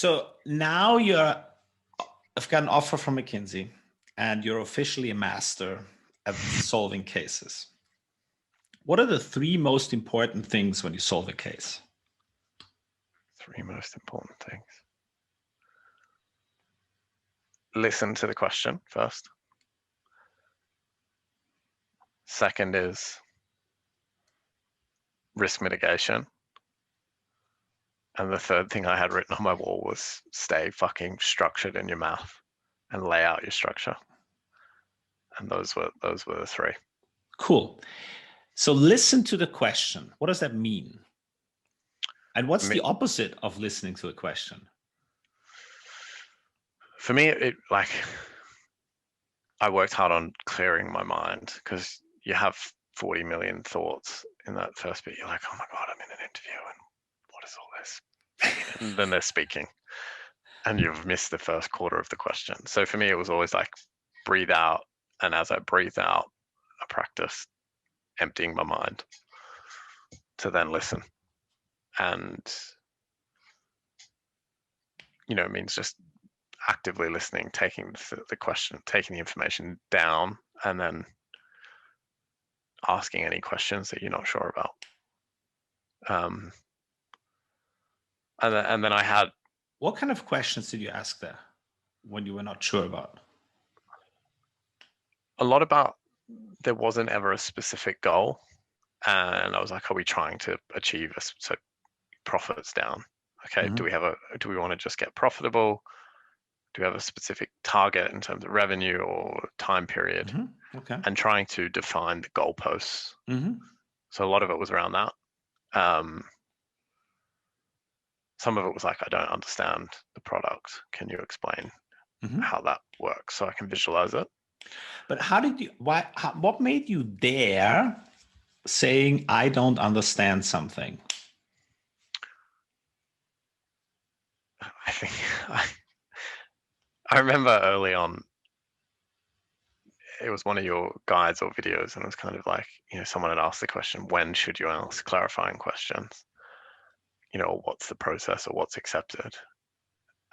So now I've got an offer from McKinsey and you're officially a master at solving cases. What are the three most important things when you solve a case? Three most important things. Listen to the question first. Second is risk mitigation. And the third thing I had written on my wall was stay fucking structured in your math and lay out your structure. And those were the three. Cool. So listen to the question. What does that mean? And what's the opposite of listening to a question? For me, I worked hard on clearing my mind because you have 40 million thoughts in that first bit. You're like, oh my God, I'm in an interview and what is all this? And then they're speaking and you've missed the first quarter of the question. So for me, it was always like breathe out. And as I breathe out, I practiced emptying my mind to then listen. And, it means just actively listening, taking the question, taking the information down, and then asking any questions that you're not sure about. And then I had... What kind of questions did you ask there when you were not sure about? A lot about, there wasn't ever a specific goal. And I was like, are we trying to achieve so profits down? Okay, do we want to just get profitable? Do we have a specific target in terms of revenue or time period? Okay. And trying to define the goalposts. So a lot of it was around that. Some of it was like, I don't understand the product. Can you explain how that works so I can visualize it? But what made you dare saying, I don't understand something? I think I remember early on, it was one of your guides or videos, and it was kind of like, someone had asked the question, when should you ask clarifying questions? What's the process or what's accepted?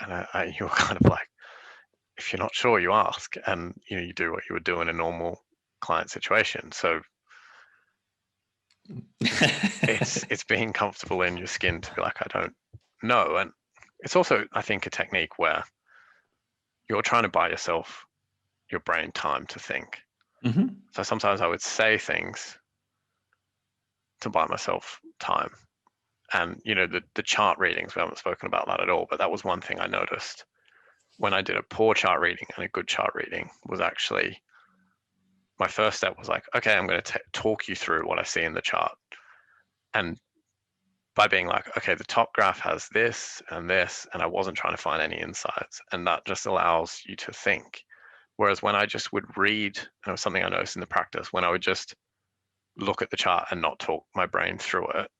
And you were kind of like, if you're not sure, you ask, and you do what you would do in a normal client situation. So it's being comfortable in your skin to be like, I don't know. And it's also, I think, a technique where you're trying to buy yourself, your brain, time to think. So sometimes I would say things to buy myself time. And the chart readings, we haven't spoken about that at all, but that was one thing I noticed when I did a poor chart reading and a good chart reading. Was actually, my first step was like, okay, I'm going to talk you through what I see in the chart. And by being like, okay, the top graph has this and this, and I wasn't trying to find any insights. And that just allows you to think. Whereas when I just would read, and it was something I noticed in the practice, when I would just look at the chart and not talk my brain through it,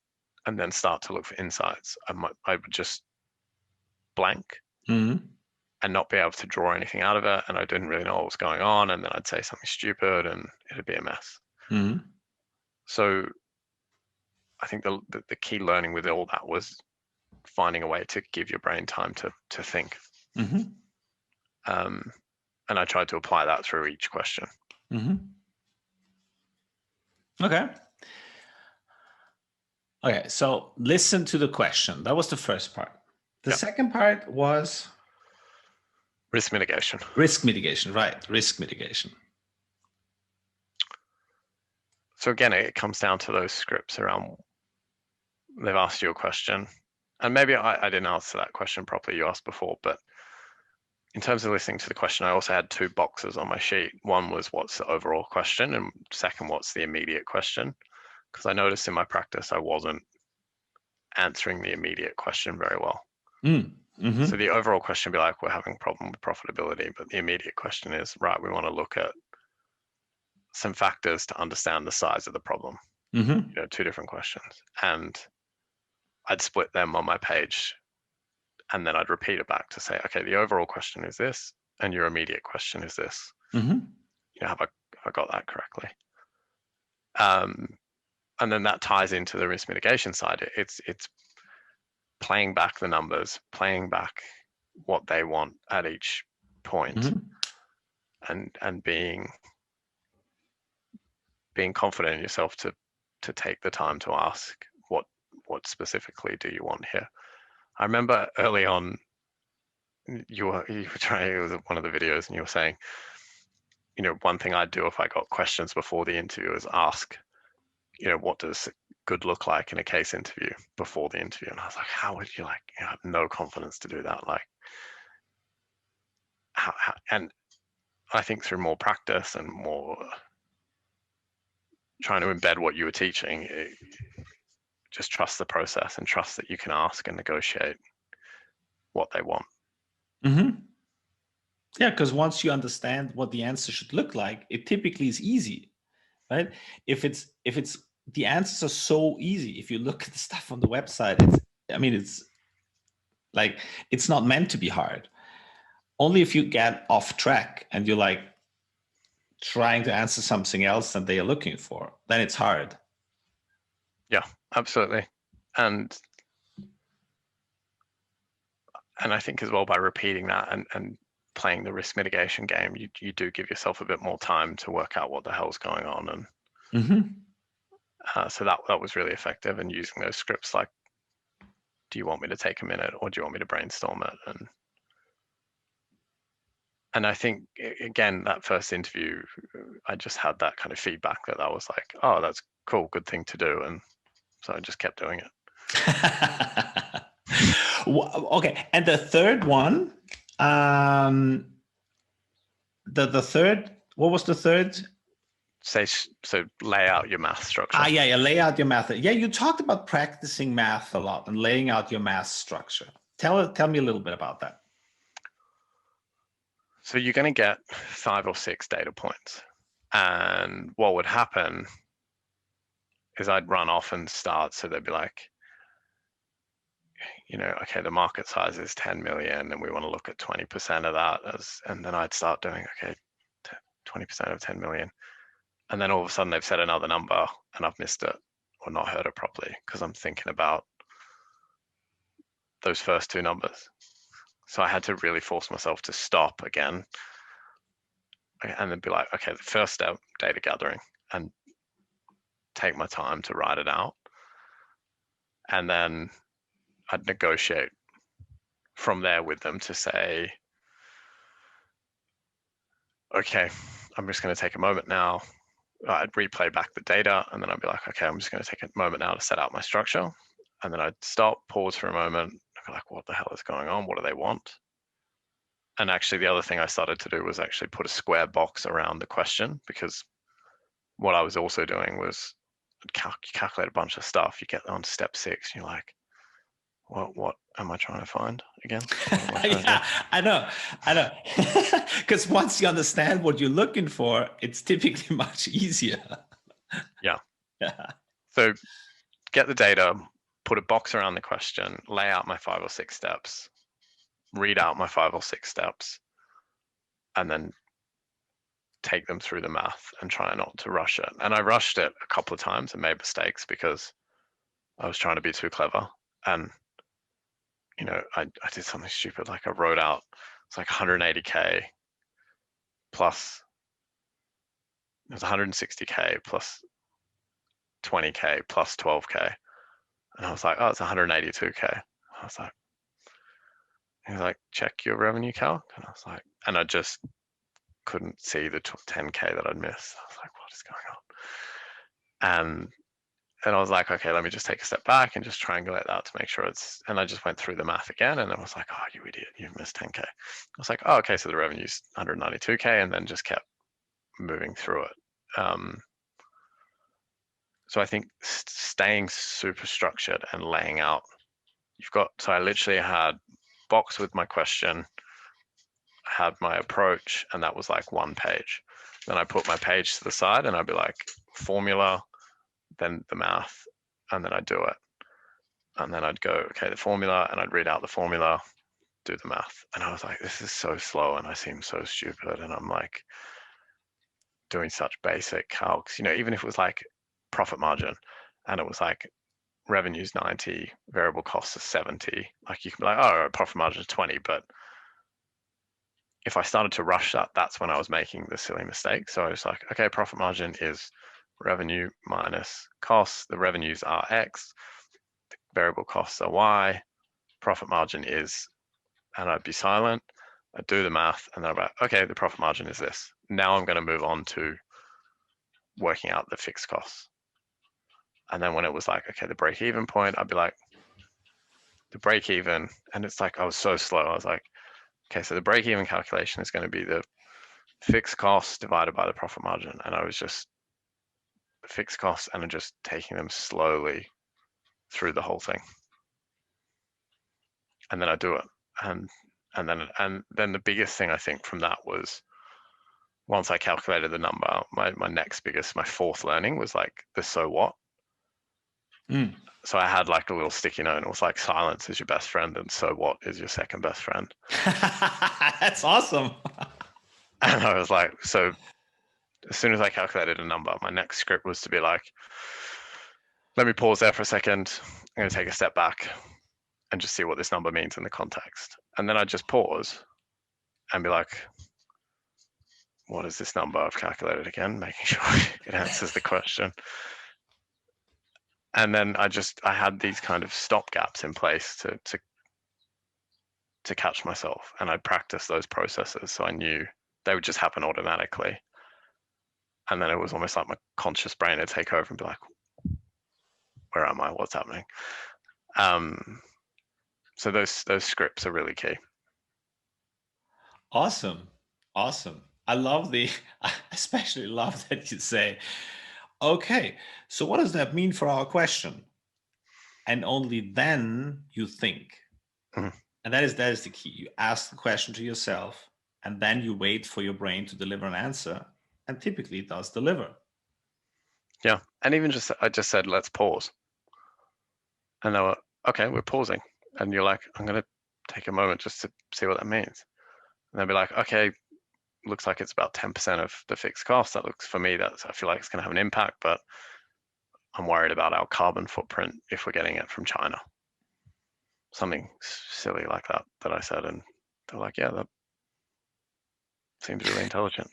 and then start to look for insights, I would just blank and not be able to draw anything out of it. And I didn't really know what was going on. And then I'd say something stupid and it'd be a mess. So I think the key learning with all that was finding a way to give your brain time to think. And I tried to apply that through each question. Okay, so listen to the question. That was the first part. The second part was? Risk mitigation. Risk mitigation, right. Risk mitigation. So again, it comes down to those scripts around, they've asked you a question. And maybe I didn't answer that question properly, you asked before, but in terms of listening to the question, I also had two boxes on my sheet. One was what's the overall question, and second, what's the immediate question? Because I noticed in my practice, I wasn't answering the immediate question very well. So the overall question would be like, we're having a problem with profitability, but the immediate question is, right, we want to look at some factors to understand the size of the problem. Two different questions. And I'd split them on my page, and then I'd repeat it back to say, okay, the overall question is this, and your immediate question is this. Have I got that correctly? And then that ties into the risk mitigation side. It's playing back the numbers, playing back what they want at each point, Mm-hmm. and being confident in yourself to take the time to ask what specifically do you want here. I remember early on you were trying, it was one of the videos, and you were saying, you know, one thing I'd do if I got questions before the interview is ask, you know, what does good look like in a case interview before the interview? And I was like, how would you, like, you know, I have no confidence to do that. Like, and I think through more practice and more trying to embed what you were teaching, just trust the process and trust that you can ask and negotiate what they want. Mm-hmm. Yeah, because once you understand what the answer should look like, it typically is easy, right? If it's the answers are so easy. If you look at the stuff on the website, it's like, it's not meant to be hard. Only if you get off track and you're like trying to answer something else than they are looking for, then it's hard. Yeah, absolutely. And I think as well, by repeating that and playing the risk mitigation game, you do give yourself a bit more time to work out what the hell's going on. And so that was really effective. And using those scripts like, do you want me to take a minute, or do you want me to brainstorm it? And I think, again, that first interview, I just had that kind of feedback that I was like, oh, that's cool, good thing to do. And so I just kept doing it. Okay, and the third one, the third, what was the third? So lay out your math structure. Yeah, lay out your math. Yeah, you talked about practicing math a lot and laying out your math structure. Tell me a little bit about that. So you're going to get 5 or 6 data points. And what would happen is I'd run off and start. So they'd be like, you know, okay, the market size is 10 million and we want to look at 20% of that and then I'd start doing, okay, 20% of 10 million. And then all of a sudden they've said another number and I've missed it or not heard it properly because I'm thinking about those first 2 numbers. So I had to really force myself to stop again and then be like, okay, the first step, data gathering, and take my time to write it out. And then I'd negotiate from there with them to say, okay, I'm just going to take a moment now. I'd replay back the data and then I'd be like, okay, I'm just going to take a moment now to set out my structure. And then I'd stop, pause for a moment, I'd be like, what the hell is going on? What do they want? And actually the other thing I started to do was actually put a square box around the question, because what I was also doing was I'd calculate a bunch of stuff. You get on step 6, you're like, what am I trying to find again? Yeah, I know. Because once you understand what you're looking for, it's typically much easier. Yeah. Yeah. So get the data, put a box around the question, lay out my 5 or 6 steps, read out my 5 or 6 steps, and then take them through the math and try not to rush it. And I rushed it a couple of times and made mistakes because I was trying to be too clever. And you know, I did something stupid. Like I wrote out, it's like 180K plus, it was 160K plus 20K plus 12K. And I was like, oh, it's 182K. I was like, he was like, check your revenue calc. And I was like, and I just couldn't see the 10K that I'd missed. I was like, what is going on? And I was like, okay, let me just take a step back and just triangulate that to make sure it's, and I just went through the math again and I was like, oh, you idiot, you've missed 10K. I was like, oh, okay, so the revenue's 192K, and then just kept moving through it. So I think staying super structured and laying out, so I literally had box with my question, I had my approach, and that was like 1 page. Then I put my page to the side and I'd be like, formula, then the math, and then I'd do it. And then I'd go, okay, the formula, and I'd read out the formula, do the math. And I was like, this is so slow and I seem so stupid. And I'm like doing such basic calcs, you know, even if it was like profit margin and it was like revenue's 90, variable costs are 70, like you can be like, oh, profit margin is 20, but if I started to rush that, that's when I was making the silly mistake. So I was like, okay, profit margin is revenue minus costs. The revenues are X, variable costs are Y, profit margin is, and I'd be silent. I'd do the math, and then I'd be like, okay, the profit margin is this. Now I'm going to move on to working out the fixed costs. And then when it was like, okay, the break even point, I'd be like, the break even, and it's like, I was so slow. I was like, okay, so the break even calculation is going to be the fixed costs divided by the profit margin. And I was just the fixed costs and just taking them slowly through the whole thing. And then I do it. And then the biggest thing I think from that was once I calculated the number, my next biggest, my fourth learning was like the so what. So I had like a little sticky note and it was like silence is your best friend and so what is your second best friend. That's awesome. And I was like, so as soon as I calculated a number, my next script was to be like, let me pause there for a second. I'm going to take a step back and just see what this number means in the context. And then I'd just pause and be like, what is this number I've calculated again? Making sure it answers the question. And then I had these kind of stop gaps in place to catch myself. And I'd practice those processes. So I knew they would just happen automatically. And then it was almost like my conscious brain would take over and be like, where am I? What's happening? So those scripts are really key. Awesome. Awesome. I especially love that you say, okay, so what does that mean for our question? And only then you think. Mhm. And that is the key. You ask the question to yourself and then you wait for your brain to deliver an answer. And typically it does deliver. Yeah. And even I just said, let's pause. And they were, okay, we're pausing. And you're like, I'm going to take a moment just to see what that means. And they'll be like, okay, looks like it's about 10% of the fixed cost. That looks, for me, I feel like it's going to have an impact, but I'm worried about our carbon footprint if we're getting it from China. Something silly like that I said. And they're like, yeah, that seems really intelligent.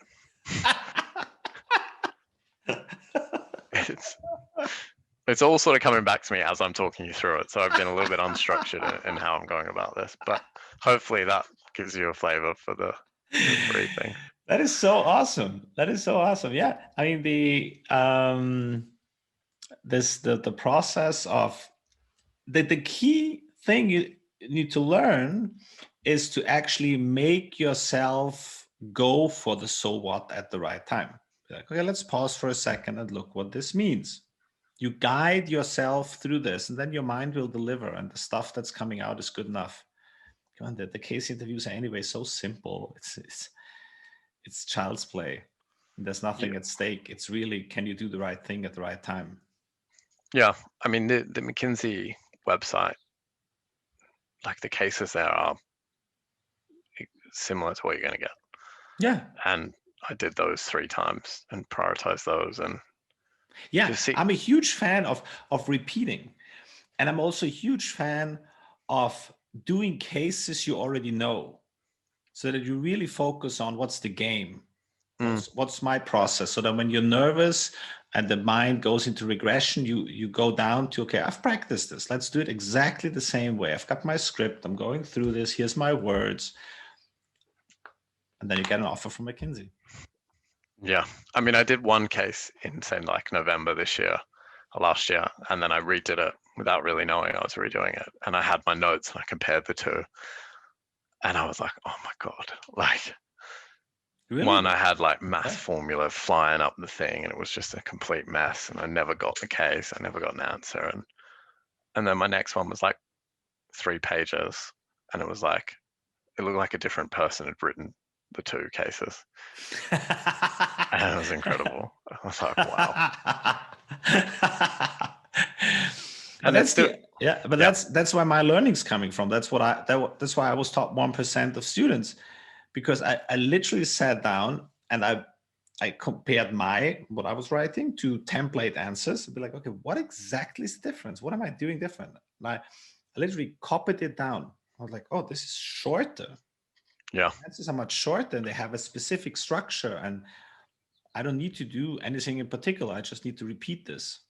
It's all sort of coming back to me as I'm talking you through it. So I've been a little bit unstructured in how I'm going about this, but hopefully that gives you a flavor for the three things. That is so awesome. That is so awesome. Yeah. I mean, the process of the key thing you need to learn is to actually make yourself go for the so what at the right time. Like, okay, let's pause for a second and look what this means. You guide yourself through this, and then your mind will deliver, and the stuff that's coming out is good enough. Come on, the case interviews are anyway so simple. It's child's play. There's nothing at stake. It's really, can you do the right thing at the right time? Yeah, I mean the McKinsey website, like the cases there are similar to what you're going to get. Yeah. And I did those 3 times and prioritized those. And yeah, I'm a huge fan of repeating, and I'm also a huge fan of doing cases you already know, so that you really focus on what's the game, what's my process, so that when you're nervous and the mind goes into regression, you go down to, okay, I've practiced this, let's do it exactly the same way. I've got my script, I'm going through this, here's my words, and then you get an offer from McKinsey. Yeah, I mean, I did one case in, say, like November this year, or last year, and then I redid it without really knowing I was redoing it. And I had my notes and I compared the two. And I was like, oh my God, like, Really? One, I had like math formula flying up the thing and it was just a complete mess. And I never got the case. I never got an answer. And then my next one was like 3 pages. And it was like, it looked like a different person had written the 2 cases. And it was incredible. I was like, wow. And that's where my learning's coming from. That's why I was top 1% of students, because I literally sat down and I compared what I was writing to template answers and be like, okay, what exactly is the difference? What am I doing different? And I literally copied it down. I was like, oh, this is shorter. Yeah. Answers are much shorter and they have a specific structure, and I don't need to do anything in particular. I just need to repeat this.